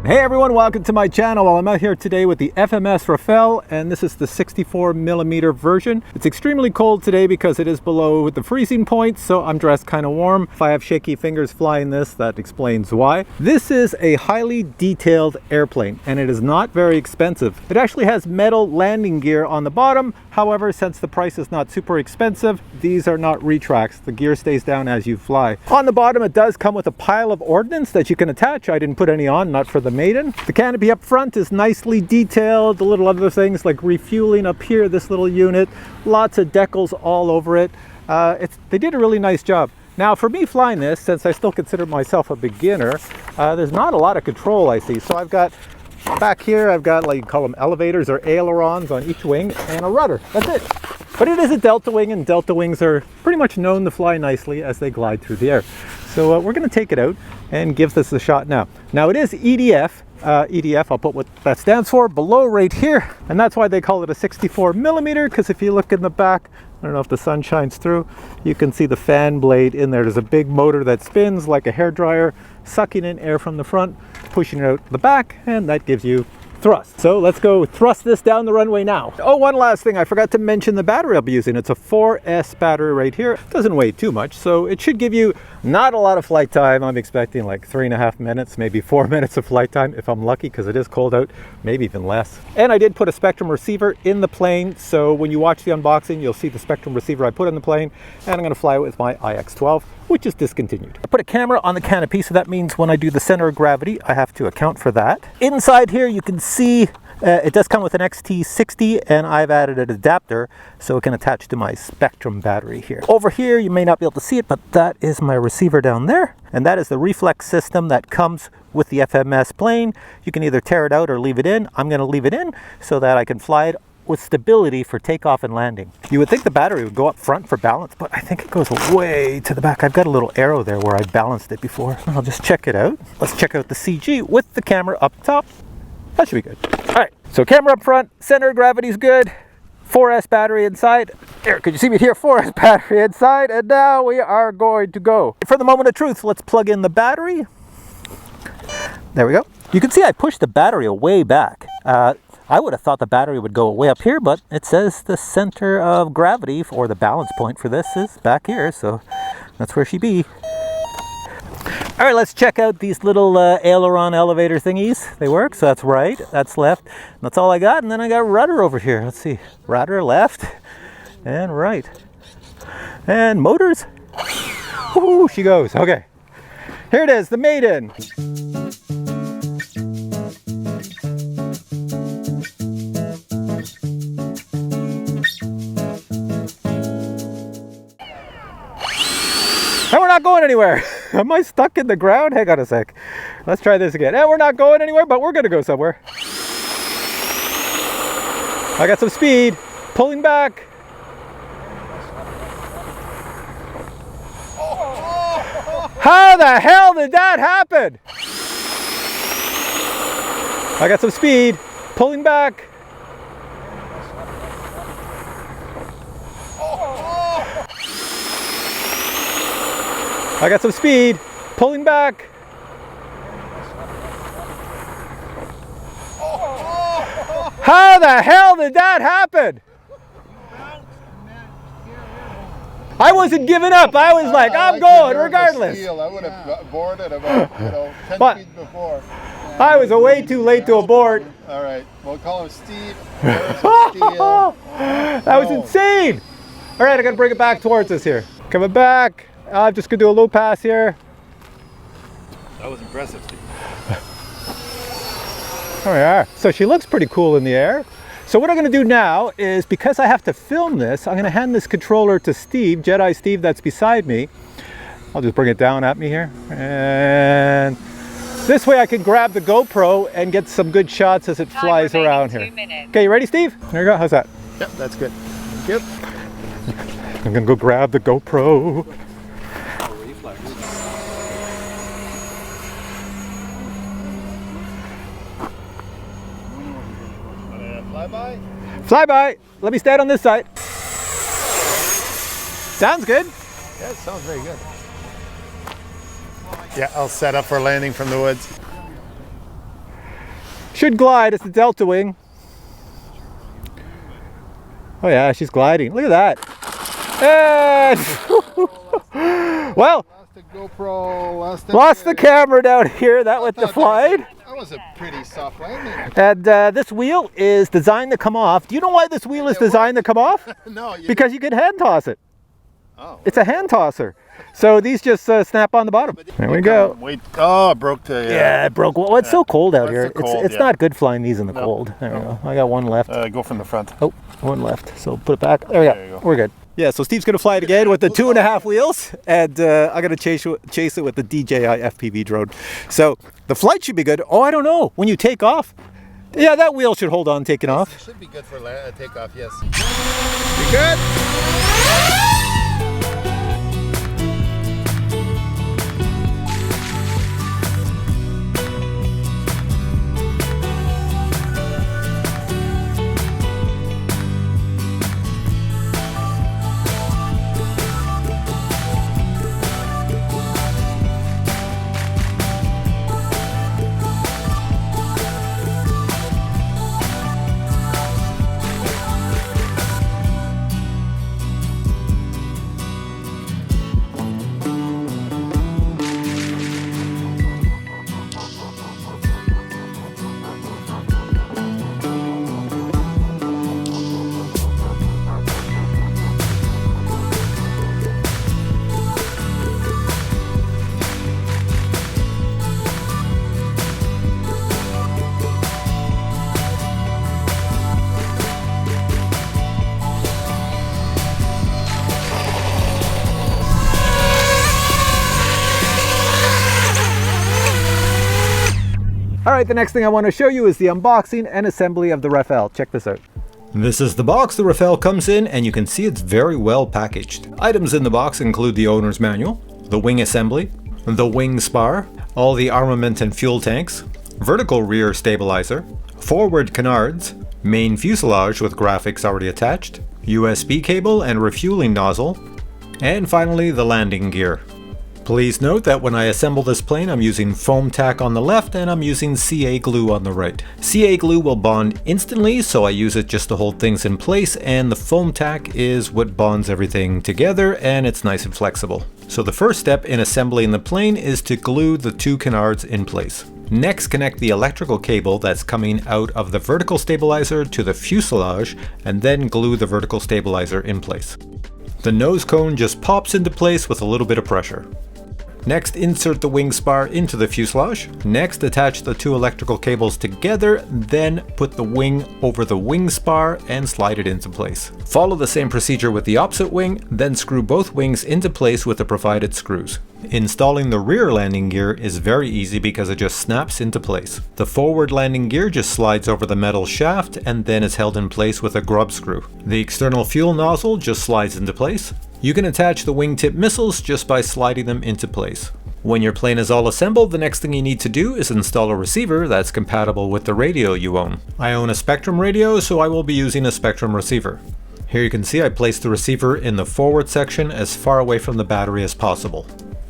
Hey everyone, welcome to my channel. Well, I'm out here today with the FMS Rafale, and this is the 64mm version. It's extremely cold today because it is below the freezing point, so I'm dressed kind of warm. If I have shaky fingers flying this, that explains why. This is a highly detailed airplane, and it is not very expensive. It actually has metal landing gear on the bottom. However, since the price is not super expensive, these are not retracts. The gear stays down as you fly. On the bottom, it does come with a pile of ordnance that you can attach. I didn't put any on, not for the maiden. The canopy up front is nicely detailed. The little other things like refueling up here, this little unit, lots of decals all over it. They did a really nice job. Now for me flying this, since I still consider myself a beginner, there's not a lot of control I see. So I've got back here, I've got, like, you call them elevators or ailerons on each wing and a rudder. That's it. But it is a delta wing, and delta wings are pretty much known to fly nicely as they glide through the air. So we're going to take it out and give this a shot now. Now it is EDF. EDF, I'll put what that stands for below right here, and that's why they call it a 64mm, because if you look in the back, I don't know if the sun shines through, you can see the fan blade in there. There's a big motor that spins like a hairdryer, sucking in air from the front, pushing it out the back, and that gives you thrust. So let's go thrust this down the runway now. Oh, one last thing, I forgot to mention the battery I'll be using. It's a 4S battery right here. It doesn't weigh too much, so it should give you not a lot of flight time. I'm expecting like 3.5 minutes, maybe 4 minutes of flight time if I'm lucky, because it is cold out, maybe even less. And I did put a Spectrum receiver in the plane, so when you watch the unboxing, you'll see the Spectrum receiver I put in the plane, and I'm going to fly it with my IX-12, which is discontinued. I put a camera on the canopy, so that means when I do the center of gravity, I have to account for that. Inside here, you can see it does come with an XT60, and I've added an adapter so it can attach to my Spectrum battery here. Over here, you may not be able to see it, but that is my receiver down there, and that is the reflex system that comes with the FMS plane. You can either tear it out or leave it in. I'm going to leave it in so that I can fly it with stability for takeoff and landing. You would think the battery would go up front for balance, but I think it goes way to the back. I've got a little arrow there where I balanced it before. I'll just check it out. Let's check out the CG with the camera up top. That should be good. All right, so camera up front, center of gravity's good, 4S battery inside. Here, could you see me here? 4S battery inside, and now we are going to go. For the moment of truth, let's plug in the battery. There we go. You can see I pushed the battery way back. I would have thought the battery would go way up here, but it says the center of gravity, or the balance point for this, is back here, so that's where she be. All right, let's check out these little aileron elevator thingies. They work, so that's right, that's left. That's all I got, and then I got rudder over here. Let's see, rudder left and right. And motors. Ooh, she goes, okay. Here it is, the maiden. And we're not going anywhere. Am I stuck in the ground? Hang on a sec. Let's try this again. And we're not going anywhere, but we're gonna go somewhere. I got some speed, pulling back. How the hell did that happen? I got some speed, pulling back. I got some speed, pulling back. How the hell did that happen? I wasn't giving up. I was like, I'm going regardless. I would have boarded about 10 feet before. I was way too late to abort. All right, we'll call him Steve. That was insane. All right, I got to bring it back towards us here. Coming back. I'm just gonna do a low pass here. That was impressive, Steve. There we are. So she looks pretty cool in the air. So what I'm gonna do now is, because I have to film this, I'm gonna hand this controller to Steve, Jedi Steve, that's beside me. I'll just bring it down at me here. And this way I can grab the GoPro and get some good shots as it flies around here. Okay, you ready, Steve? There you go, how's that? Yep, that's good. Thank you. I'm gonna go grab the GoPro. Flyby? Flyby. Let me stand on this side. Sounds good. Yeah, it sounds very good. Yeah, I'll set up for landing from the woods. Should glide. It's the delta wing. Oh yeah, she's gliding. Look at that. And well, Lost the GoPro, lost the camera down here. That went to flight. That was a pretty soft landing. And this wheel is designed to come off. Do you know why this wheel is designed to come off? No. Because you can hand toss it. Oh. It's a hand tosser. So these just snap on the bottom. There we go. Wait. Oh, it broke the. Yeah, it broke. Well, it's so cold out here. Cold, it's not good flying these in the cold. There we go. I got one left. Go from the front. Oh, one left. So put it back. There we go. We're good. Yeah, so Steve's going to fly it again with the 2.5 wheels, and I'm going to chase it with the DJI FPV drone. So the flight should be good. Oh, I don't know. When you take off, yeah, that wheel should hold on taking off. It should be good for takeoff, yes. Be good? All right, the next thing I want to show you is the unboxing and assembly of the Rafale. Check this out. This is the box the Rafale comes in, and you can see it's very well packaged. Items in the box include the owner's manual, the wing assembly, the wing spar, all the armament and fuel tanks, vertical rear stabilizer, forward canards, main fuselage with graphics already attached, USB cable and refueling nozzle, and finally the landing gear. Please note that when I assemble this plane, I'm using foam tack on the left and I'm using CA glue on the right. CA glue will bond instantly, so I use it just to hold things in place, and the foam tack is what bonds everything together, and it's nice and flexible. So the first step in assembling the plane is to glue the two canards in place. Next, connect the electrical cable that's coming out of the vertical stabilizer to the fuselage, and then glue the vertical stabilizer in place. The nose cone just pops into place with a little bit of pressure. Next, insert the wing spar into the fuselage. Next, attach the two electrical cables together, then put the wing over the wing spar and slide it into place. Follow the same procedure with the opposite wing, then screw both wings into place with the provided screws. Installing the rear landing gear is very easy because it just snaps into place. The forward landing gear just slides over the metal shaft and then is held in place with a grub screw. The external fuel nozzle just slides into place. You can attach the wingtip missiles just by sliding them into place. When your plane is all assembled, the next thing you need to do is install a receiver that's compatible with the radio you own. I own a Spectrum radio, so I will be using a Spectrum receiver. Here you can see I placed the receiver in the forward section as far away from the battery as possible.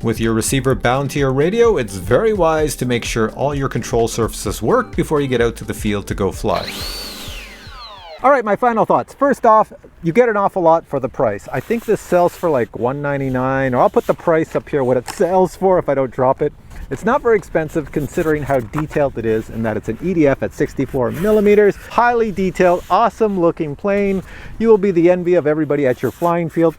With your receiver bound to your radio, it's very wise to make sure all your control surfaces work before you get out to the field to go fly. All right, my final thoughts. First off, you get an awful lot for the price. I think this sells for like $199, or I'll put the price up here, what it sells for if I don't drop it. It's not very expensive considering how detailed it is, and that it's an EDF at 64 millimeters. Highly detailed, awesome looking plane. You will be the envy of everybody at your flying field.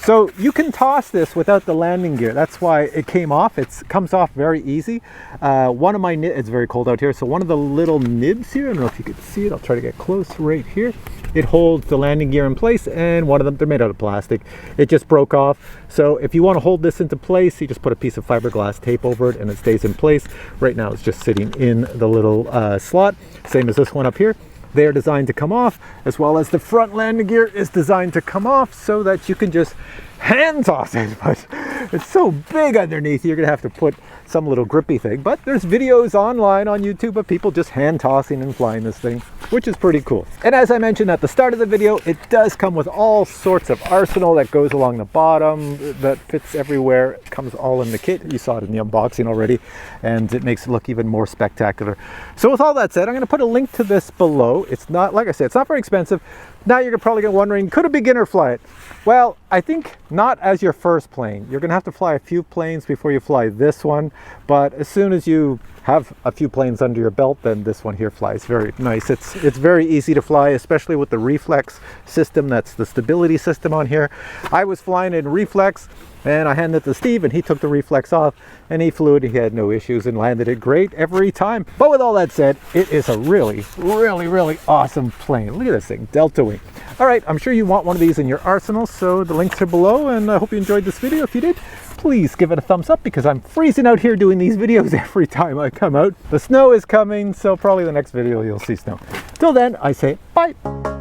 So you can toss this without the landing gear. That's why it came off. It comes off very easy. One of my it's very cold out here, so one of the little nibs here, I don't know if you can see it, I'll try to get close right here. It holds the landing gear in place, and one of them, they're made out of plastic. It just broke off. So if you want to hold this into place, you just put a piece of fiberglass tape over it and it stays in place. Right now it's just sitting in the little slot, same as this one up here. They are designed to come off, as well as the front landing gear is designed to come off so that you can just hand toss it, but it's so big underneath, you're gonna have to put some little grippy thing. But there's videos online on YouTube of people just hand tossing and flying this thing, which is pretty cool. And as I mentioned at the start of the video, it does come with all sorts of arsenal that goes along the bottom that fits everywhere. It comes all in the kit. You saw it in the unboxing already, and it makes it look even more spectacular. So with all that said, I'm going to put a link to this below. It's not, like I said, it's not very expensive. Now you're probably wondering, could a beginner fly it? Well, I think not as your first plane. You're going to have to fly a few planes before you fly this one, but as soon as you have a few planes under your belt, then this one here flies very nice. It's very easy to fly, especially with the reflex system. That's the stability system on here. I was flying in reflex, and I handed it to Steve, and he took the reflex off, and he flew it. He had no issues and landed it great every time. But with all that said, it is a really, really, really awesome plane. Look at this thing, Delta Wing. All right, I'm sure you want one of these in your arsenal, so the links are below, and I hope you enjoyed this video. If you did, please give it a thumbs up, because I'm freezing out here doing these videos every time I come out. The snow is coming, so probably the next video you'll see snow. Till then, I say bye.